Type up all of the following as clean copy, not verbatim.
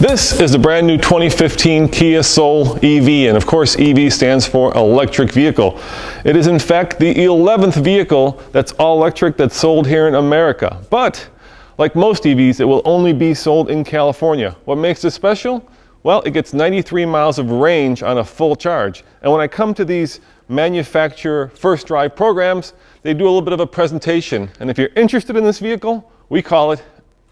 This is the brand new 2015 Kia Soul EV, and of course EV stands for electric vehicle. It is in fact the 11th vehicle that's all electric that's sold here in America. But like most EVs, it will only be sold in California. What makes it special? Well, it gets 93 miles of range on a full charge. And when I come to these manufacturer first drive programs, they do a little bit of a presentation. And if you're interested in this vehicle, we call it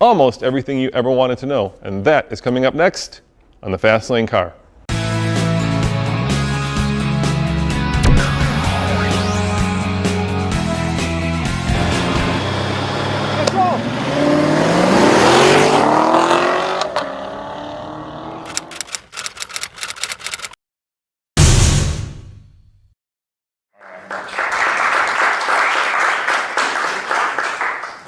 almost everything you ever wanted to know. And that is coming up next on the Fast Lane Car.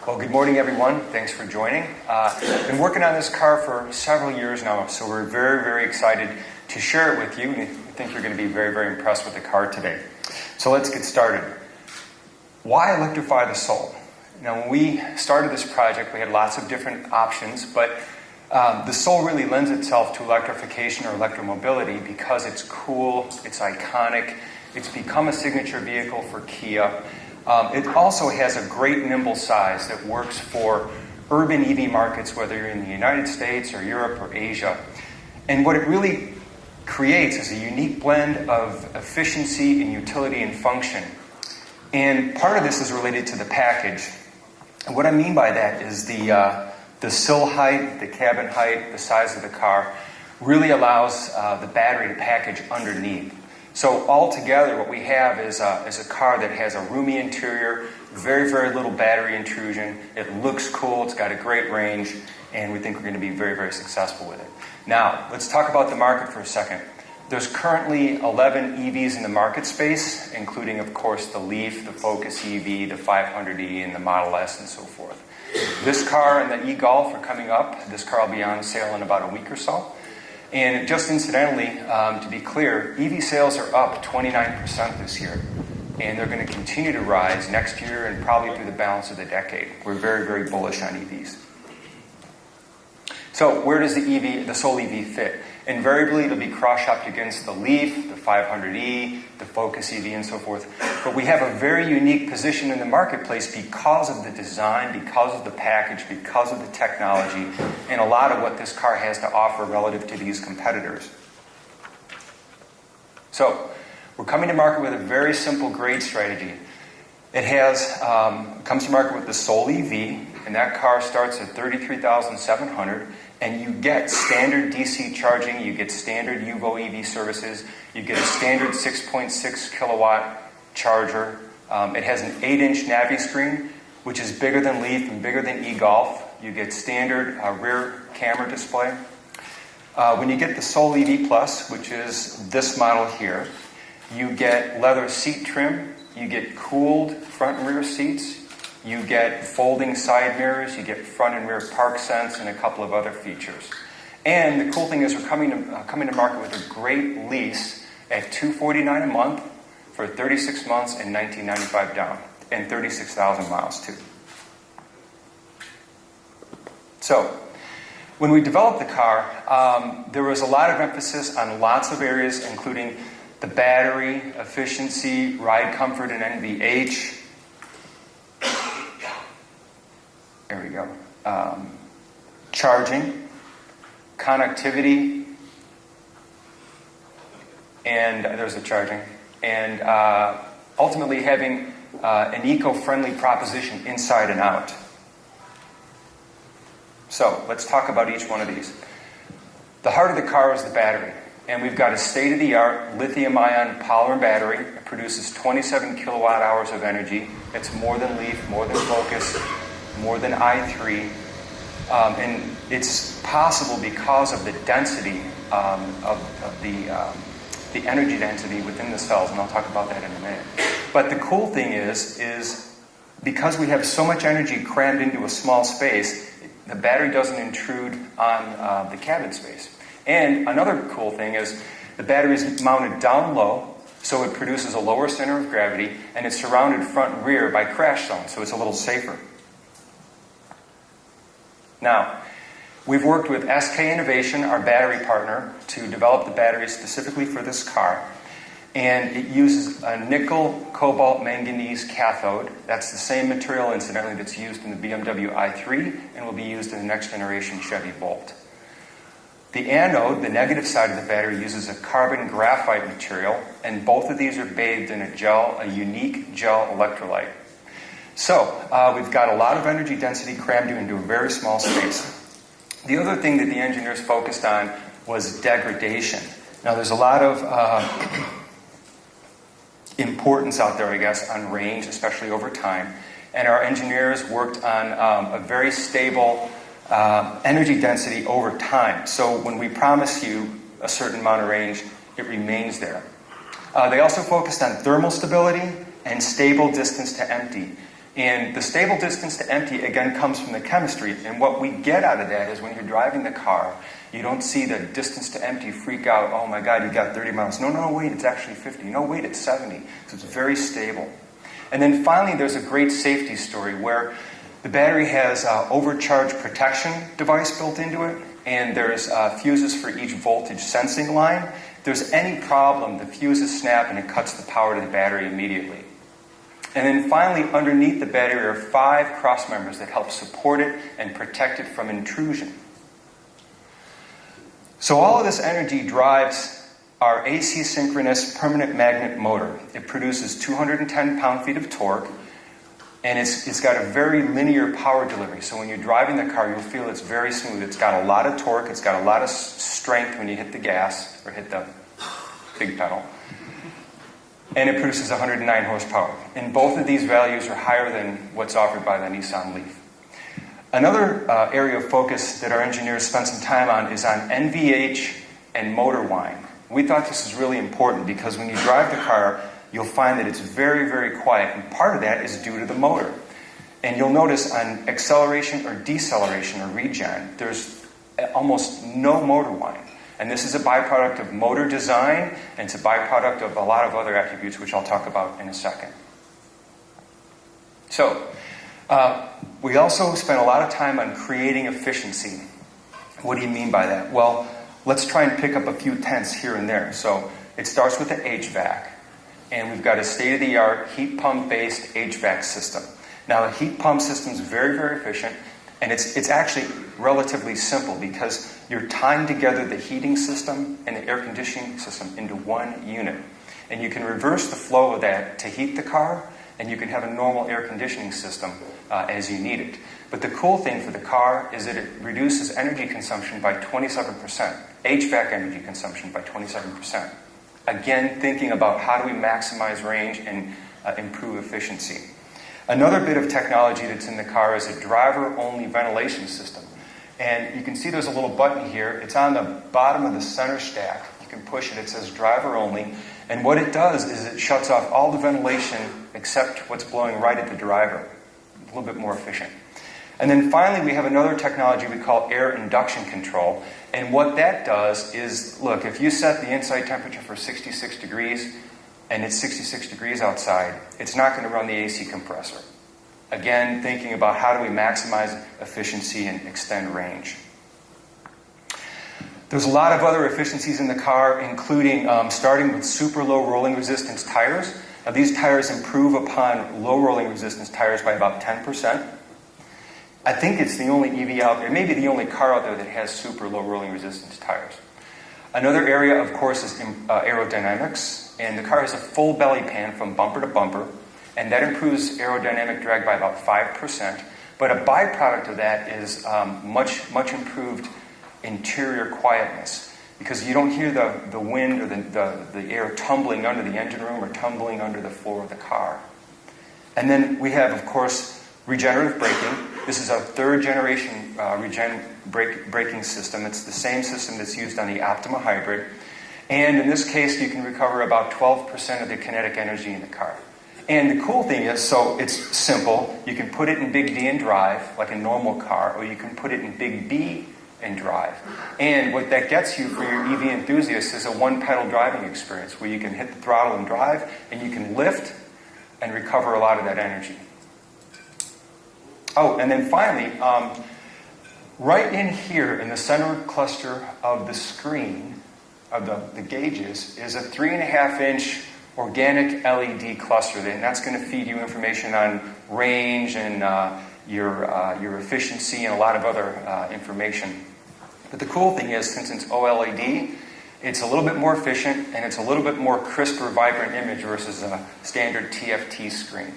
Well, good morning, everyone. Thanks for joining. Been working on this car for several years now, so we're very, very excited to share it with you. I think you're going to be very, very impressed with the car today. So let's get started. Why electrify the Soul? Now, when we started this project, we had lots of different options, but the Soul really lends itself to electrification or electromobility because it's cool, it's iconic, it's become a signature vehicle for Kia. It also has a great nimble size that works for urban EV markets, whether you're in the United States or Europe or Asia. And what it really creates is a unique blend of efficiency and utility and function. And part of this is related to the package. And what I mean by that is the sill height, the cabin height, the size of the car really allows the battery to package underneath. So altogether, what we have is a car that has a roomy interior, very, very little battery intrusion. It looks cool, it's got a great range, and we think we're going to be very, very successful with it. Now, let's talk about the market for a second. There's currently 11 EVs in the market space, including, of course, the Leaf, the Focus EV, the 500e, and the Model S, and so forth. This car and the e-Golf are coming up. This car will be on sale in about a week or so. And just incidentally, to be clear, EV sales are up 29% this year. And they're going to continue to rise next year and probably through the balance of the decade. We're very, very bullish on EVs. So where does the Soul EV fit? Invariably, it'll be cross-shopped against the Leaf, the 500e, the Focus EV, and so forth. But we have a very unique position in the marketplace because of the design, because of the package, because of the technology, and a lot of what this car has to offer relative to these competitors. So, we're coming to market with a very simple grade strategy. It comes to market with the Soul EV, and that car starts at $33,700. And you get standard DC charging, you get standard UVO EV services, you get a standard 6.6 kilowatt charger. It has an 8-inch Navi screen, which is bigger than Leaf and bigger than e-Golf. You get standard rear camera display. When you get the Soul EV Plus, which is this model here, you get leather seat trim, you get cooled front and rear seats, you get folding side mirrors, you get front and rear park sense, and a couple of other features. And the cool thing is we're coming to market with a great lease at $249 a month for 36 months and $1,995 down, and 36,000 miles too. So, when we developed the car, there was a lot of emphasis on lots of areas, including the battery, efficiency, ride comfort, and NVH. There we go. Charging, connectivity, and there's the charging, and ultimately having an eco-friendly proposition inside and out. So let's talk about each one of these. The heart of the car is the battery, and we've got a state-of-the-art lithium-ion polymer battery. It produces 27 kilowatt hours of energy. It's more than Leaf, more than Focus, more than i3, and it's possible because of the density of the energy density within the cells, and I'll talk about that in a minute. But the cool thing is because we have so much energy crammed into a small space, the battery doesn't intrude on the cabin space. And another cool thing is the battery is mounted down low, so it produces a lower center of gravity, and it's surrounded front and rear by crash zones, so it's a little safer. Now, We've worked with SK Innovation, our battery partner, to develop the battery specifically for this car. And it uses a nickel cobalt manganese cathode. That's the same material, incidentally, that's used in the BMW i3 and will be used in the next generation Chevy Bolt. The anode, the negative side of the battery, uses a carbon graphite material, and both of these are bathed in a unique gel electrolyte. So, we've got a lot of energy density crammed into a very small space. The other thing that the engineers focused on was degradation. Now, there's a lot of importance out there, I guess, on range, especially over time. And our engineers worked on a very stable energy density over time. So when we promise you a certain amount of range, it remains there. They also focused on thermal stability and stable distance to empty. And the stable distance to empty, again, comes from the chemistry. And what we get out of that is when you're driving the car, you don't see the distance to empty freak out, oh my God, you got 30 miles. No, wait, it's actually 50. No, wait, it's 70. So it's very stable. And then finally, there's a great safety story where the battery has overcharge protection device built into it, and there's fuses for each voltage sensing line. If there's any problem, the fuses snap and it cuts the power to the battery immediately. And then finally, underneath the battery are 5 cross members that help support it and protect it from intrusion. So all of this energy drives our AC synchronous permanent magnet motor. It produces 210 pound-feet of torque, and it's got a very linear power delivery. So when you're driving the car, you'll feel it's very smooth. It's got a lot of torque. It's got a lot of strength when you hit the gas or hit the big pedal. And it produces 109 horsepower. And both of these values are higher than what's offered by the Nissan Leaf. Another area of focus that our engineers spent some time on is on NVH and motor whine. We thought this is really important because when you drive the car, you'll find that it's very, very quiet. And part of that is due to the motor. And you'll notice on acceleration or deceleration or regen, there's almost no motor whine. And this is a byproduct of motor design, and it's a byproduct of a lot of other attributes, which I'll talk about in a second. So, we also spent a lot of time on creating efficiency. What do you mean by that? Well, let's try and pick up a few tenths here and there. So, it starts with the HVAC, and we've got a state-of-the-art heat pump-based HVAC system. Now, the heat pump system is very, very efficient. And it's actually relatively simple because you're tying together the heating system and the air conditioning system into one unit. And you can reverse the flow of that to heat the car, and you can have a normal air conditioning system as you need it. But the cool thing for the car is that it reduces energy consumption by 27%, HVAC energy consumption by 27%. Again, thinking about how do we maximize range and improve efficiency. Another bit of technology that's in the car is a driver-only ventilation system. And you can see there's a little button here. It's on the bottom of the center stack. You can push it. It says driver-only. And what it does is it shuts off all the ventilation except what's blowing right at the driver. A little bit more efficient. And then finally, we have another technology we call air induction control. And what that does is, look, if you set the inside temperature for 66 degrees, and it's 66 degrees outside, it's not going to run the AC compressor. Again, thinking about how do we maximize efficiency and extend range. There's a lot of other efficiencies in the car, including starting with super low rolling resistance tires. Now, these tires improve upon low rolling resistance tires by about 10%. I think it's the only EV out there, maybe the only car out there that has super low rolling resistance tires. Another area, of course, is aerodynamics. And the car has a full belly pan from bumper to bumper, and that improves aerodynamic drag by about 5%. But a byproduct of that is much improved interior quietness, because you don't hear the wind or the air tumbling under the engine room or tumbling under the floor of the car. And then we have, of course, regenerative braking. This is a third generation braking system. It's the same system that's used on the Optima Hybrid. And in this case, you can recover about 12% of the kinetic energy in the car. And the cool thing is, so it's simple. You can put it in Big D and drive, like a normal car, or you can put it in Big B and drive. And what that gets you for your EV enthusiasts is a one-pedal driving experience where you can hit the throttle and drive, and you can lift and recover a lot of that energy. Oh, and then finally, right in here in the center cluster of the screen, of the gauges, is a 3.5-inch organic LED cluster. And that's going to feed you information on range and your efficiency and a lot of other information. But the cool thing is, since it's OLED, it's a little bit more efficient and it's a little bit more crisper, vibrant image versus a standard TFT screen.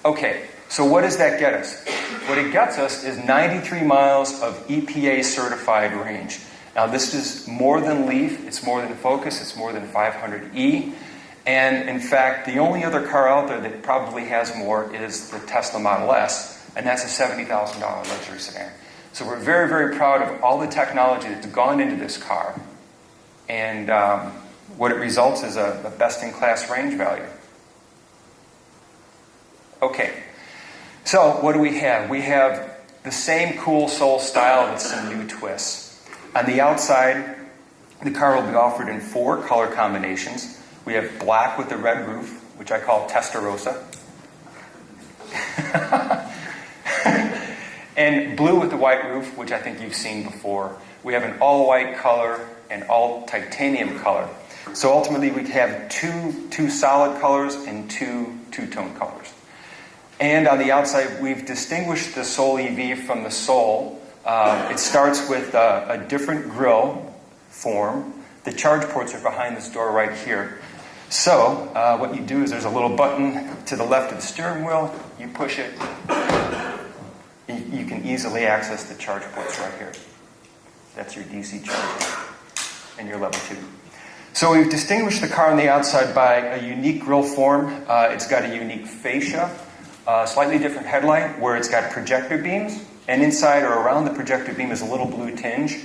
Okay, so what does that get us? What it gets us is 93 miles of EPA certified range. Now this is more than Leaf, it's more than Focus, it's more than 500e. And in fact, the only other car out there that probably has more is the Tesla Model S, and that's a $70,000 luxury sedan. So we're very, very proud of all the technology that's gone into this car. And what it results is a best-in-class range value. Okay, so what do we have? We have the same cool Soul style with some new twists. On the outside, the car will be offered in 4 color combinations. We have black with the red roof, which I call Testarossa. And blue with the white roof, which I think you've seen before. We have an all-white color and all-titanium color. So ultimately we have two solid colors and two two-tone colors. And on the outside, we've distinguished the Soul EV from the Soul. It starts with a different grille form. The charge ports are behind this door right here. So what you do is there's a little button to the left of the steering wheel. You push it. You can easily access the charge ports right here. That's your DC charger and your level 2. So we've distinguished the car on the outside by a unique grille form. It's got a unique fascia, slightly different headlight where it's got projector beams, and inside or around the projector beam is a little blue tinge.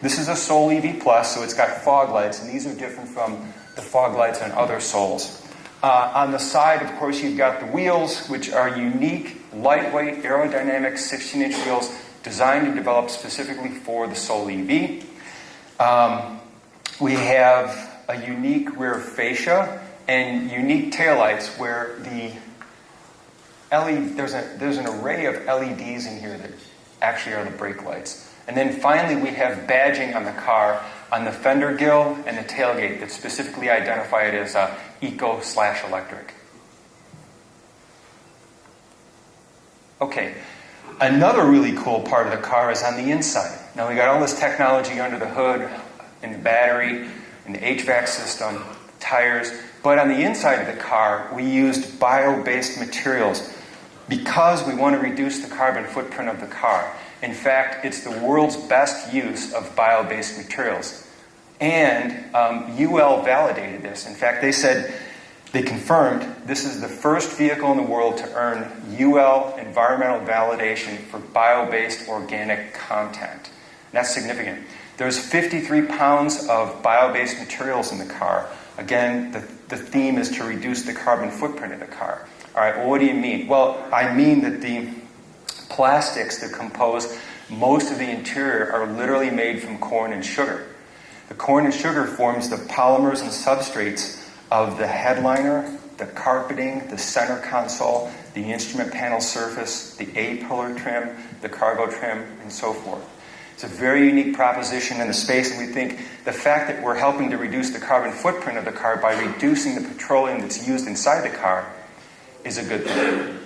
This is a Soul EV Plus, so it's got fog lights, and these are different from the fog lights on other Souls. On the side, of course, you've got the wheels, which are unique, lightweight, aerodynamic 16-inch wheels designed and developed specifically for the Soul EV. We have a unique rear fascia and unique taillights where the LED, there's an array of LEDs in here that actually are the brake lights. And then finally we have badging on the car on the fender grille and the tailgate that specifically identify it as eco/electric. Okay, another really cool part of the car is on the inside. Now we got all this technology under the hood, in the battery, in the HVAC system, tires, but on the inside of the car we used bio-based materials because we want to reduce the carbon footprint of the car. In fact, it's the world's best use of bio-based materials. And UL validated this. In fact, they confirmed this is the first vehicle in the world to earn UL environmental validation for bio-based organic content. And that's significant. There's 53 pounds of bio-based materials in the car. Again, the theme is to reduce the carbon footprint of the car. All right, well, what do you mean? Well, I mean that the plastics that compose most of the interior are literally made from corn and sugar. The corn and sugar forms the polymers and substrates of the headliner, the carpeting, the center console, the instrument panel surface, the A-pillar trim, the cargo trim, and so forth. It's a very unique proposition in the space, and we think the fact that we're helping to reduce the carbon footprint of the car by reducing the petroleum that's used inside the car is a good thing.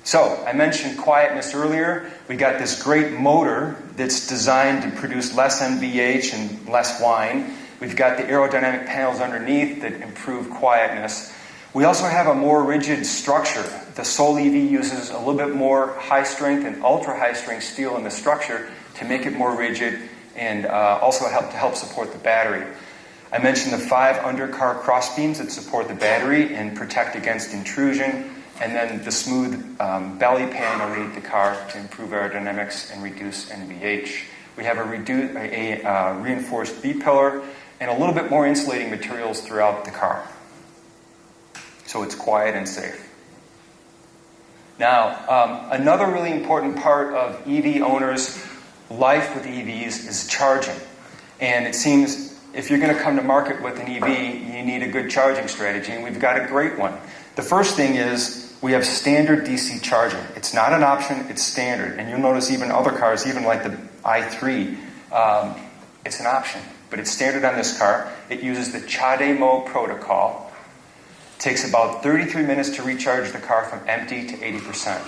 So, I mentioned quietness earlier. We got this great motor that's designed to produce less NVH and less whine. We've got the aerodynamic panels underneath that improve quietness. We also have a more rigid structure. The Soul EV uses a little bit more high-strength and ultra-high-strength steel in the structure to make it more rigid and also help support the battery. I mentioned the 5 undercar crossbeams that support the battery and protect against intrusion, and then the smooth belly pan underneath the car to improve aerodynamics and reduce NVH. We have a reinforced B-pillar and a little bit more insulating materials throughout the car. So it's quiet and safe. Now, another really important part of EV owners' life with EVs is charging. And it seems if you're going to come to market with an EV, you need a good charging strategy, and we've got a great one. The first thing is we have standard DC charging. It's not an option, it's standard. And you'll notice even other cars, even like the i3, it's an option. But it's standard on this car. It uses the CHAdeMO protocol. It takes about 33 minutes to recharge the car from empty to 80%.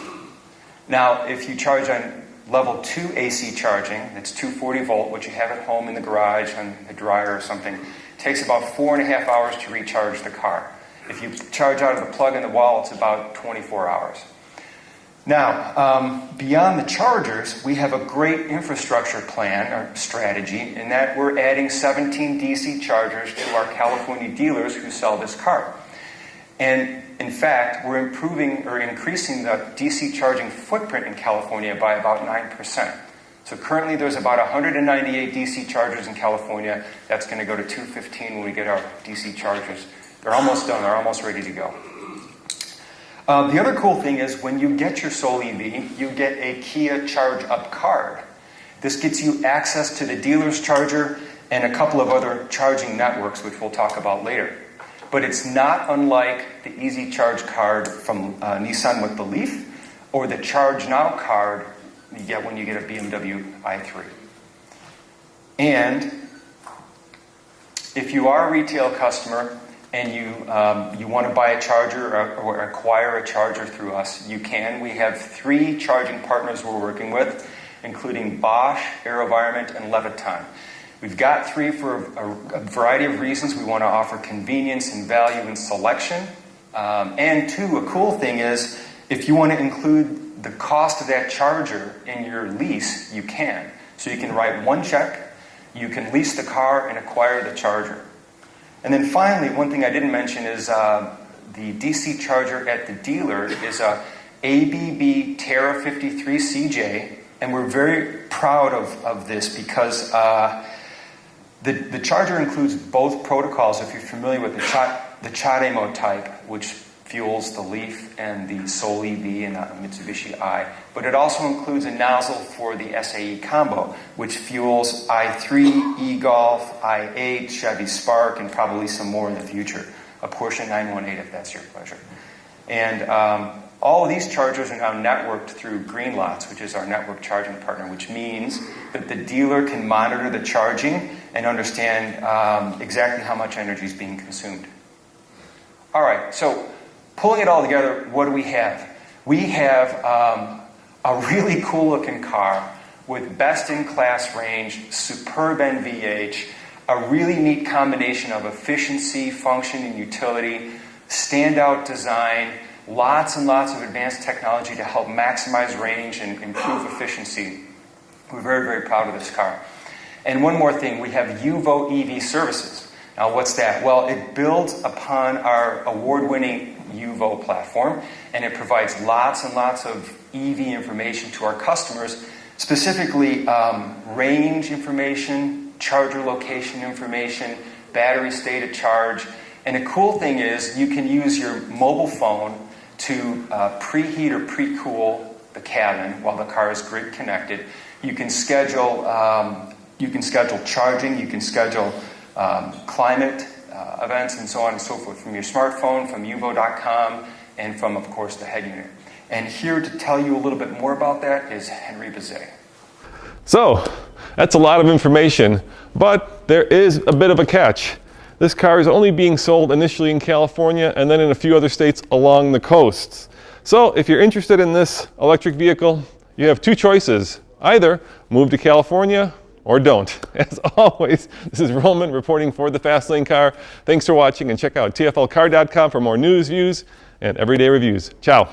Now, if you charge on level 2 AC charging, that's 240 volt, which you have at home in the garage on a dryer or something, it takes about 4.5 hours to recharge the car. If you charge out of the plug in the wall, it's about 24 hours. Now, beyond the chargers, we have a great infrastructure plan or strategy in that we're adding 17 DC chargers to our California dealers who sell this car. And in fact, we're improving or increasing the DC charging footprint in California by about 9%. So currently there's about 198 DC chargers in California. That's going to go to 215 when we get our DC chargers. They're almost done. They're almost ready to go. The other cool thing is when you get your Soul EV, you get a Kia Charge Up card. This gets you access to the dealer's charger and a couple of other charging networks, which we'll talk about later. But it's not unlike the Easy Charge card from Nissan with the Leaf or the Charge Now card you get when you get a BMW i3. And if you are a retail customer and you want to buy a charger or acquire a charger through us, you can. We have 3 charging partners we're working with, including Bosch, AeroVironment, and Leviton. We've got 3 for a variety of reasons. We want to offer convenience and value and selection. And 2, a cool thing is, if you want to include the cost of that charger in your lease, you can. So you can write one check, you can lease the car and acquire the charger. And then finally, one thing I didn't mention is the DC charger at the dealer is a ABB Terra 53 CJ, and we're very proud of this because the charger includes both protocols. If you're familiar with the CHAdeMO type, which fuels the Leaf and the Soul EV and the Mitsubishi i, but it also includes a nozzle for the SAE combo, which fuels i3, e-Golf, i8, Chevy Spark, and probably some more in the future. A Porsche 918 if that's your pleasure. And all of these chargers are now networked through Greenlots, which is our network charging partner, which means that the dealer can monitor the charging and understand exactly how much energy is being consumed. All right, so pulling it all together, what do we have? We have a really cool-looking car with best-in-class range, superb NVH, a really neat combination of efficiency, function, and utility, standout design, lots and lots of advanced technology to help maximize range and improve efficiency. We're very, very proud of this car. And one more thing, we have UVO EV services. Now, what's that? Well, it builds upon our award-winning UVO platform, and it provides lots and lots of EV information to our customers, specifically range information, charger location information, battery state of charge. And the cool thing is you can use your mobile phone to preheat or pre-cool the cabin while the car is grid connected. You can schedule charging, you can schedule climate events and so on and so forth from your smartphone, from uvo.com, and from, of course, the head unit. And here to tell you a little bit more about that is Henry Bezet. So, that's a lot of information, but there is a bit of a catch. This car is only being sold initially in California and then in a few other states along the coasts. So, if you're interested in this electric vehicle, you have 2 choices. Either move to California or don't. As always, this is Roman reporting for the Fastlane Car. Thanks for watching, and check out tflcar.com for more news, views, and everyday reviews. Ciao.